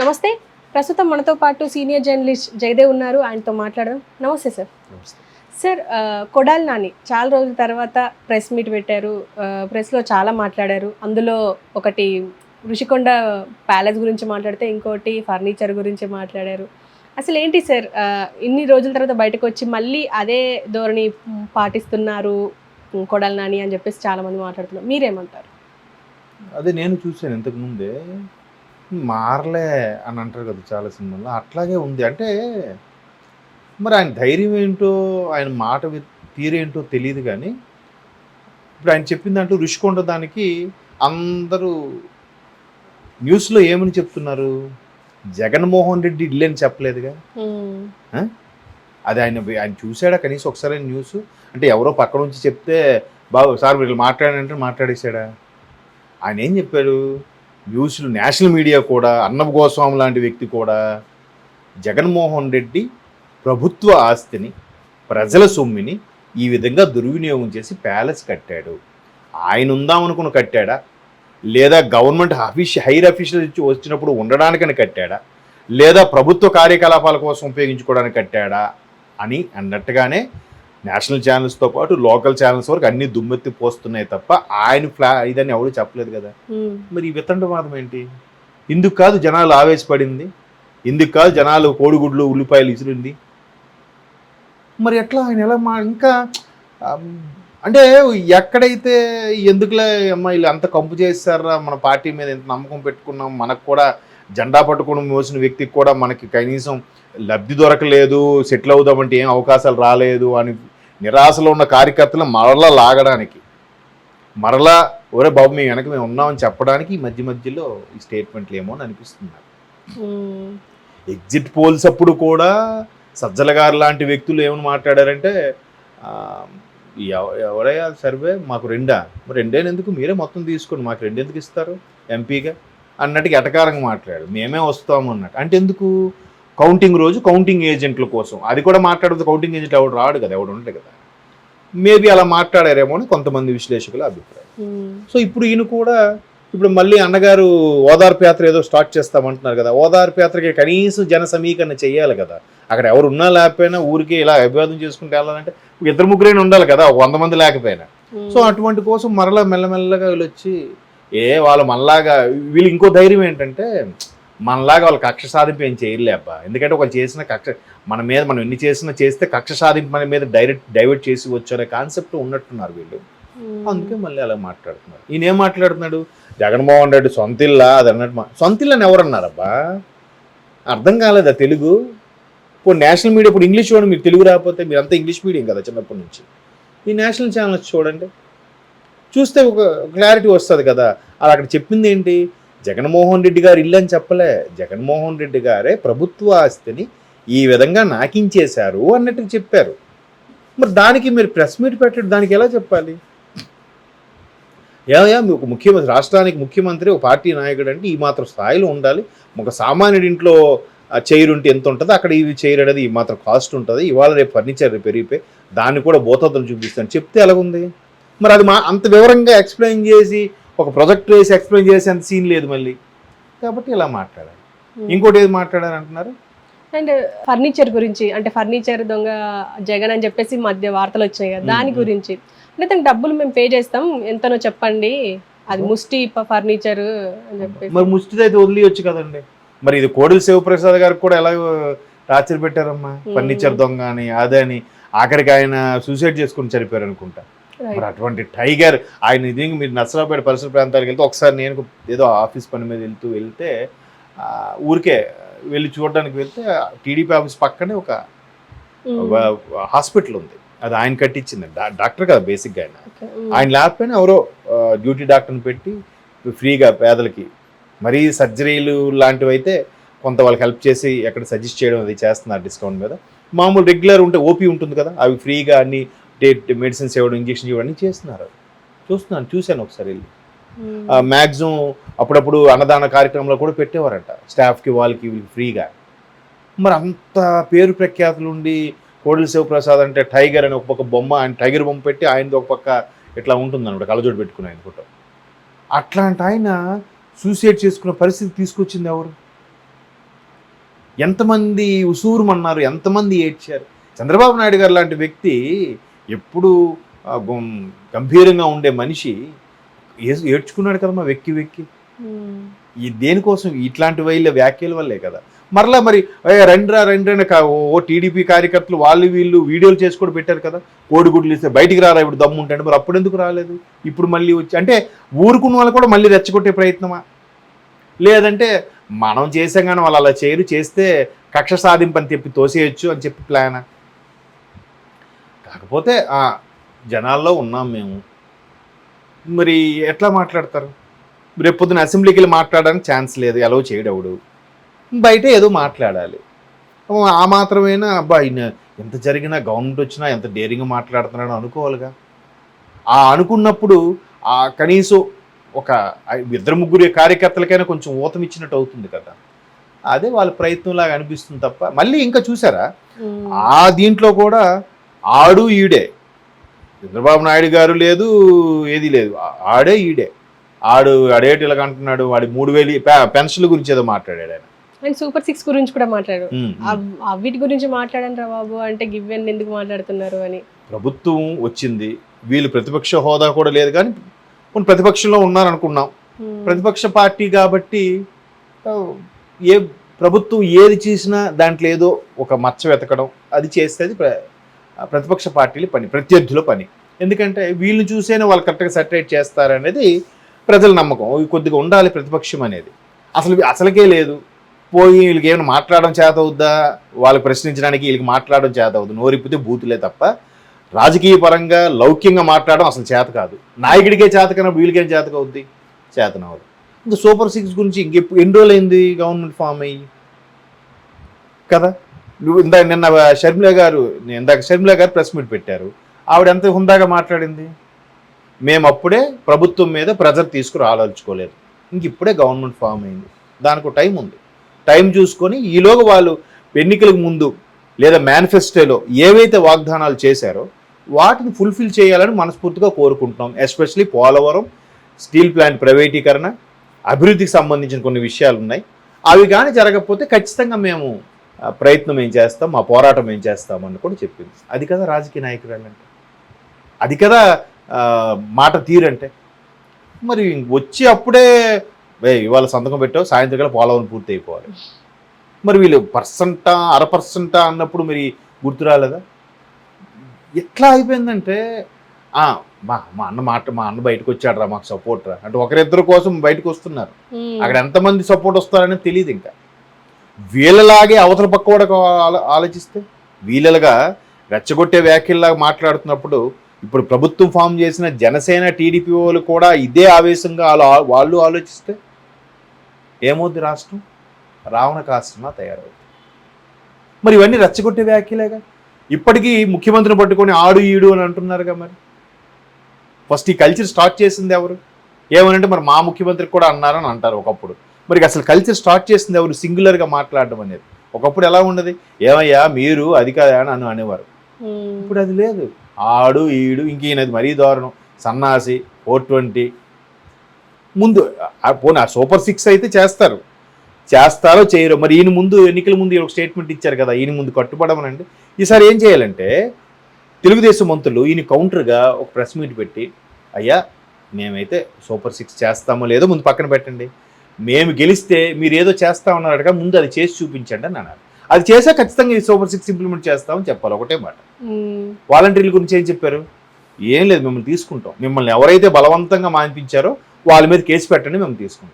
నమస్తే. ప్రస్తుతం మనతో పాటు సీనియర్ జర్నలిస్ట్ జయదేవ్ ఉన్నారు. ఆయనతో మాట్లాడదాం. నమస్తే సార్. సార్, కొడాలి నాని చాలా రోజుల తర్వాత ప్రెస్ మీట్ పెట్టారు. ప్రెస్లో చాలా మాట్లాడారు. అందులో ఒకటి ఋషికొండ ప్యాలెస్ గురించి మాట్లాడితే, ఇంకోటి ఫర్నిచర్ గురించి మాట్లాడారు. అసలు ఏంటి సార్, ఇన్ని రోజుల తర్వాత బయటకు వచ్చి మళ్ళీ అదే ధోరణి పాటిస్తున్నారు కొడాలి నాని అని చెప్పేసి చాలామంది మాట్లాడుతున్నారు. మీరేమంటారు? అదే నేను చూశాను ఇంతకుముందే. మారలే అని అంటారు కదా చాలా సినిమాల్లో, అట్లాగే ఉంది. అంటే మరి ఆయన ధైర్యం ఏంటో, ఆయన మాట తీరేంటో తెలియదు. కానీ ఇప్పుడు ఆయన చెప్పిందంటూ రుషికొండ దానికి అందరూ న్యూస్లో ఏమని చెప్తున్నారు, జగన్మోహన్ రెడ్డి ఇల్లు అని చెప్పలేదుగా. అది ఆయన ఆయన చూశాడా కనీసం ఒకసారి న్యూస్? అంటే ఎవరో పక్క నుంచి చెప్తే బాబు సార్ వీళ్ళు మాట్లాడారంటే మాట్లాడేశాడా? ఆయన ఏం చెప్పాడు, న్యూస్లు నేషనల్ మీడియా కూడా, అన్నబ్ గోస్వామి లాంటి వ్యక్తి కూడా జగన్మోహన్ రెడ్డి ప్రభుత్వ ఆస్తిని, ప్రజల సొమ్మిని ఈ విధంగా దుర్వినియోగం చేసి ప్యాలెస్ కట్టాడు. ఆయన ఉందామనుకుని కట్టాడా, లేదా గవర్నమెంట్ హైర్ అఫీషియల్ వచ్చినప్పుడు ఉండడానికని కట్టాడా, లేదా ప్రభుత్వ కార్యకలాపాల కోసం ఉపయోగించుకోవడానికి కట్టాడా అని అన్నట్టుగానే నేషనల్ ఛానల్స్తో పాటు లోకల్ ఛానల్స్ వరకు అన్ని దుమ్మెత్తి పోస్తున్నాయి తప్ప ఆయన ఇదని ఎవరు చెప్పలేదు కదా. మరి ఈ వితండవాదం ఏంటి? ఇందుకు కాదు జనాలు ఆవేశపడింది, ఇందుకు కాదు జనాలు కోడిగుడ్లు ఉల్లిపాయలు ఇసిరింది. మరి ఎట్లా ఆయన ఎలా ఇంకా అంటే ఎక్కడైతే ఎందుకులే అమ్మాయిలు అంత కంపు చేస్తారా, మన పార్టీ మీద ఎంత నమ్మకం పెట్టుకున్నాం, మనకు కూడా జెండా పట్టుకుని మోసిన వ్యక్తికి కూడా మనకి కనీసం లబ్ధి దొరకలేదు, సెటిల్ అవుదామంటే ఏం అవకాశాలు రాలేదు అని నిరాశలో ఉన్న కార్యకర్తలు మరలా లాగడానికి, మరలా ఒరే బాబు మేము వెనక మేము ఉన్నామని చెప్పడానికి ఈ మధ్యలో ఈ స్టేట్మెంట్లు ఏమో అని అనిపిస్తున్నారు. ఎగ్జిట్ పోల్స్ అప్పుడు కూడా సజ్జల గారు లాంటి వ్యక్తులు ఏమని మాట్లాడారంటే, ఎవరయ్యా సర్వే మాకు మరి రెండేనెందుకు, మీరే మొత్తం తీసుకోండి, మాకు రెండెందుకు ఇస్తారు ఎంపీగా అన్నట్టుగా ఎటకారంగా మాట్లాడారు. మేమే వస్తాము అన్నట్టు. అంటే ఎందుకు? కౌంటింగ్ రోజు కౌంటింగ్ ఏజెంట్ల కోసం. అది కూడా మాట్లాడదు. కౌంటింగ్ ఏజెంట్ ఎవడు రాడు కదా, ఎవడు ఉండదు కదా. మేబీ అలా మాట్లాడారేమో అని కొంతమంది విశ్లేషకుల అభిప్రాయం. సో ఇప్పుడు ఈయన కూడా ఇప్పుడు మళ్ళీ అన్నగారు ఓదార్పు యాత్ర ఏదో స్టార్ట్ చేస్తామంటున్నారు కదా. ఓదార్పు యాత్రకి కనీసం జన సమీకరణ చెయ్యాలి కదా. అక్కడ ఎవరు ఉన్నా లేకపోయినా ఊరికి ఇలా అభివాదం చేసుకుంటూ వెళ్ళాలంటే ఇద్దరు ముగ్గురైనా ఉండాలి కదా, 100 మంది లేకపోయినా. సో అటువంటి కోసం మరలా మెల్లమెల్లగా వీళ్ళు వచ్చి వాళ్ళు మనలాగా వీళ్ళు ఇంకో ధైర్యం ఏంటంటే, మనలాగా వాళ్ళు కక్ష సాధింపు ఏం చేయలే అబ్బా. ఎందుకంటే ఒకళ్ళు చేసిన కక్ష మన మీద మనం ఎన్ని చేస్తే కక్ష సాధింపు మన మీద డైవర్ట్ చేసి వచ్చారే కాన్సెప్ట్ ఉన్నట్టున్నారు వీళ్ళు. అందుకే మళ్ళీ అలా మాట్లాడుతున్నారు. ఈయన ఏం మాట్లాడుతున్నాడు, జగన్మోహన్ రెడ్డి సొంతిల్లా అది అన్నట్టు. సొంతిల్లని ఎవరన్నారబ్బా? అర్థం కాలేదా తెలుగు? ఇప్పుడు నేషనల్ మీడియా, ఇప్పుడు ఇంగ్లీష్ చూడండి, మీరు తెలుగు రాకపోతే మీరు అంతా ఇంగ్లీష్ మీడియం కదా చిన్నప్పటి నుంచి. ఈ నేషనల్ ఛానల్స్ చూడండి, చూస్తే ఒక క్లారిటీ వస్తుంది కదా. అది అక్కడ చెప్పింది ఏంటి, జగన్మోహన్ రెడ్డి గారు ఇల్లు అని చెప్పలే, జగన్మోహన్ రెడ్డి గారే ప్రభుత్వ ఆస్తిని ఈ విధంగా నాకించేశారు అన్నట్టు చెప్పారు. మరి దానికి మీరు ప్రెస్ మీట్ పెట్టడం దానికి ఎలా చెప్పాలి? ఒక ముఖ్యమంత్రి, రాష్ట్రానికి ముఖ్యమంత్రి, ఒక పార్టీ నాయకుడు అంటే ఈ మాత్రం స్థాయిలో ఉండాలి. ఒక సామాన్యుడి ఇంట్లో చైర్ ఉంటే ఎంత ఉంటుంది, అక్కడ ఇవి చైర్ అనేది ఈ మాత్రం కాస్ట్ ఉంటుంది. ఇవాళ రేపు ఫర్నిచర్ పెరిగిపోయి దాన్ని కూడా బోతలు చూపిస్తాను చెప్తే ఎలాగుంది? మరి అది అంత వివరంగా ఎక్స్ప్లెయిన్ చేసి ఒక ప్రాజెక్ట్ వేసి ఎక్స్ప్లెయిన్ చేసి అంత సీన్ లేదు మళ్ళీ. కాబట్టి ఇలా మాట్లాడాలి. ఇంకోటి ఏది మాట్లాడారు అంటున్నారు, అండ్ ఫర్నిచర్ గురించి, అంటే ఫర్నిచర్ దొంగ జగన్ అని చెప్పేసి మధ్య వార్తలు వచ్చాయి కదా, దాని గురించి. అంటే తనకు డబ్బులు మేము పే చేస్తాం, ఎంతనో చెప్పండి, అది ముష్టి ఫర్నిచర్ అని చెప్పేసి. మరి ముష్టిది అయితే వదిలియొచ్చు కదండి. మరి ఇది కోడెల శివప్రసాద్ గారికి కూడా ఎలా టార్చర్ పెట్టారమ్మా, ఫర్నిచర్ దొంగ అని అదే అని. ఆఖరికి ఆయన సూసైడ్ చేసుకుని చనిపోయారు అనుకుంటా. మరి అటువంటి టైగర్ ఆయన ఇది మీరు నర్సరావుపేట పరిసర ప్రాంతాలకు వెళ్తే, ఒకసారి నేను ఏదో ఆఫీస్ పని మీద వెళ్తే ఊరికే వెళ్ళి చూడడానికి వెళ్తే టీడీపీ ఆఫీస్ పక్కనే ఒక హాస్పిటల్ ఉంది. అది ఆయన కట్టించింది, డాక్టర్ కదా బేసిక్గా. ఆయన లేకపోయినా ఎవరో డ్యూటీ డాక్టర్ని పెట్టి ఫ్రీగా పేదలకి, మరీ సర్జరీలు లాంటివి అయితే కొంత వాళ్ళకి హెల్ప్ చేసి ఎక్కడ సజెస్ట్ చేయడం అది చేస్తున్నారు డిస్కౌంట్ మీద. మామూలు రెగ్యులర్ ఉంటే ఓపీ ఉంటుంది కదా, అవి ఫ్రీగా అన్ని మెడిసిన్స్ ఇవ్వడం, ఇంజక్షన్ ఇవ్వడం అన్నీ చేస్తున్నారు. చూశాను ఒకసారి వెళ్ళి. మ్యాక్సిమం అప్పుడప్పుడు అన్నదాన కార్యక్రమంలో కూడా పెట్టేవారంట స్టాఫ్కి, వాళ్ళకి ఫ్రీగా. మరి అంత పేరు ప్రఖ్యాతులు ఉండి కోడెల శివప్రసాద్ అంటే టైగర్ అని ఒక పక్క బొమ్మ, ఆయన టైగర్ బొమ్మ పెట్టి ఆయనది ఒక పక్క ఇట్లా ఉంటుంది అనమాట, కళ్ళజోడు పెట్టుకుని ఆయన ఫోటో. అట్లాంటి ఆయన సూసైడ్ చేసుకున్న పరిస్థితి తీసుకొచ్చింది ఎవరు? ఎంతమంది ఉసూరుమన్నారు, ఎంతమంది ఏడ్చారు. చంద్రబాబు నాయుడు గారు లాంటి వ్యక్తి ఎప్పుడు గంభీరంగా ఉండే మనిషి ఏడ్చుకున్నాడు కదమ్మా వెక్కి వెక్కి. ఈ దేనికోసం ఇట్లాంటి వ్యాఖ్యల వల్లే కదా. మరలా మరి రండ్రా ఓ టీడీపీ కార్యకర్తలు వాళ్ళు వీళ్ళు వీడియోలు చేసి కూడా పెట్టారు కదా, కోడిగుడ్లు ఇస్తే బయటికి రారా ఇప్పుడు దమ్ము ఉంటాడు. మరి అప్పుడు ఎందుకు రాలేదు, ఇప్పుడు మళ్ళీ వచ్చి అంటే ఊరుకున్న వాళ్ళు కూడా మళ్ళీ రెచ్చగొట్టే ప్రయత్నమా, లేదంటే మనం చేసాం కానీ వాళ్ళు అలా చేయరు, చేస్తే కక్ష సాధింపని చెప్పి తోసేయచ్చు అని చెప్పి ప్లానా? కాకపోతే జనాల్లో ఉన్నాం మేము, మరి ఎట్లా మాట్లాడతారు? రేపు పొద్దున అసెంబ్లీకి వెళ్ళి మాట్లాడడానికి ఛాన్స్ లేదు, ఎలా చేయడవుడు, బయట ఏదో మాట్లాడాలి. ఆ మాత్రమేనా అబ్బా ఎంత జరిగినా గవర్నమెంట్ వచ్చినా ఎంత డేరింగ్గా మాట్లాడుతున్నాడో అనుకోవాలిగా. అనుకున్నప్పుడు కనీసం ఒక 2-3 కార్యకర్తలకైనా కొంచెం ఊతమిచ్చినట్టు అవుతుంది కదా. అదే వాళ్ళ ప్రయత్నంలాగా అనిపిస్తుంది తప్ప. మళ్ళీ ఇంకా చూసారా దీంట్లో కూడా ఆడు ఈడే, చంద్రబాబు నాయుడు గారు లేదు, ఏది లేదు, ఆడే ఈడే. ఆడేటి ఇలాగ అంటున్నాడు, వాడి 3000 పెన్షన్ల గురించి ఏదో మాట్లాడాడు ఆయన. సూపర్ 6 గురించి కూడా మాట్లాడారు. వీటి గురించి మాట్లాడండి రా బాబు అంటే గివ్వెన్ ఎందుకు మాట్లాడుతున్నారు అని. ప్రభుత్వం వచ్చింది, వీళ్ళు ప్రతిపక్ష హోదా కూడా లేదు కానీ ప్రతిపక్షంలో ఉన్నారనుకున్నాం. ప్రతిపక్ష పార్టీ కాబట్టి ఏ ప్రభుత్వం ఏది చేసినా దాంట్లో ఏదో ఒక మచ్చ వెతకడం, అది చేస్తే ప్రతిపక్ష పార్టీల పని, ప్రత్యర్థుల పని. ఎందుకంటే వీళ్ళు చూసేనే వాళ్ళు కరెక్ట్గా సెటరేట్ చేస్తారనేది ప్రజల నమ్మకం. కొద్దిగా ఉండాలి ప్రతిపక్షం అనేది. అసలుకే లేదు. పోయి వీళ్ళకి ఏమైనా మాట్లాడడం చేత అవుద్దా, వాళ్ళకి ప్రశ్నించడానికి వీళ్ళకి మాట్లాడడం చేత అవుద్దు, నోరిప్పితే బూతులే తప్ప రాజకీయ పరంగా లౌక్యంగా మాట్లాడడం అసలు చేత కాదు. నాయకుడికే చేత కన్నా వీళ్ళకేం చేతగా అవుద్ది, చేతనవదు. ఇంకా సూపర్ 6 గురించి ఎన్ని రోజులు అయింది గవర్నమెంట్ ఫామ్ అయ్యి కదా. నిన్న షర్మిల గారు ప్రెస్ మీట్ పెట్టారు. ఆవిడ ఎంత హుందాగా మాట్లాడింది, మేము అప్పుడే ప్రభుత్వం మీద ప్రెజర్ తీసుకుని ఆలోచించుకోలేదు, ఇంక ఇప్పుడే గవర్నమెంట్ ఫామ్ అయింది, దానికి టైం ఉంది, టైం చూసుకొని ఈలోగా వాళ్ళు ఎన్నికలకు ముందు లేదా మేనిఫెస్టోలో ఏవైతే వాగ్దానాలు చేశారో వాటిని ఫుల్ఫిల్ చేయాలని మనస్ఫూర్తిగా కోరుకుంటున్నాం. ఎస్పెషలీ పోలవరం స్టీల్ ప్లాంట్ ప్రైవేటీకరణ, అభివృద్ధికి సంబంధించిన కొన్ని విషయాలు ఉన్నాయి. అవి కానీ జరగకపోతే ఖచ్చితంగా మేము ప్రయత్నం ఏం చేస్తాం, మా పోరాటం ఏం చేస్తామని కూడా చెప్పింది. అది కదా రాజకీయ నాయకురాలు అంటే, అది కదా మాట తీరంటే. మరి వచ్చి అప్పుడే ఇవాళ సంతకం పెట్టావు, సాయంత్రం కల్లా పోలవరం పూర్తి అయిపోవాలి. మరి వీళ్ళు 1% అన్నప్పుడు మరి గుర్తు రాలేదా? ఎట్లా అయిపోయిందంటే మా అన్న బయటకు వచ్చాడు రా, మాకు సపోర్ట్ రా అంటే ఒకరిద్దరు కోసం బయటకు వస్తున్నారు. అక్కడ ఎంతమంది సపోర్ట్ వస్తారని తెలియదు. ఇంకా వీళ్ళలాగే అవతల పక్క కూడా ఆలోచిస్తే వీళ్ళగా రెచ్చగొట్టే వ్యాఖ్యల్లాగా మాట్లాడుతున్నప్పుడు ఇప్పుడు ప్రభుత్వం ఫామ్ చేసిన జనసేన టీడీపీ వాళ్ళు కూడా ఇదే ఆవేశంగా వాళ్ళు ఆలోచిస్తే ఏమవుద్ది? రాష్ట్రం రావణ కాష్టంగా తయారవుతుంది. మరి ఇవన్నీ రెచ్చగొట్టే వ్యాఖ్యలేగా. ఇప్పటికీ ముఖ్యమంత్రిని పట్టుకొని ఆడు ఈడు అని అంటున్నారుగా. మరి ఫస్ట్ ఈ కల్చర్ స్టార్ట్ చేసింది ఎవరు? ఏమనంటే మరి మా ముఖ్యమంత్రికి కూడా అన్నారని అంటారు ఒకప్పుడు. మరి అసలు కల్చర్ స్టార్ట్ చేసింది ఎవరు? సింగులర్గా మాట్లాడడం అనేది. ఒకప్పుడు ఎలా ఉండదు, ఏమయ్యా మీరు అది కాదా అని అనేవారు. ఇప్పుడు అది లేదు. ఆడు ఈడు, ఇంకేనది మరీ దారుణం, సన్నాసి, 420. ముందు పోనీ సూపర్ 6 అయితే చేస్తారో చేయరో. మరి ఈయన ముందు ఎన్నికల ముందు ఒక స్టేట్మెంట్ ఇచ్చారు కదా, ఈయన ముందు కట్టుబడమనండి. ఈసారి ఏం చేయాలంటే తెలుగుదేశం మంత్రులు ఈయన కౌంటర్గా ఒక ప్రెస్ మీట్ పెట్టి, అయ్యా మేమైతే సూపర్ 6 చేస్తామో లేదో ముందు పక్కన పెట్టండి, మేము గెలిస్తే మీరు ఏదో చేస్తా ఉన్నారటగా, ముందు అది చేసి చూపించండి అని అన్నారు. అది చేసా ఖచ్చితంగా ఈ సూపర్ 6 ఇంప్లిమెంట్ చేస్తామని చెప్పాలి. ఒకటే మాట. వాలంటీర్ల గురించి ఏం చెప్పారు? ఏం లేదు, మిమ్మల్ని తీసుకుంటాం, మిమ్మల్ని ఎవరైతే బలవంతంగా మాన్పించారో వాళ్ళ మీద కేసు పెట్టండి, మేము తీసుకుంటాం.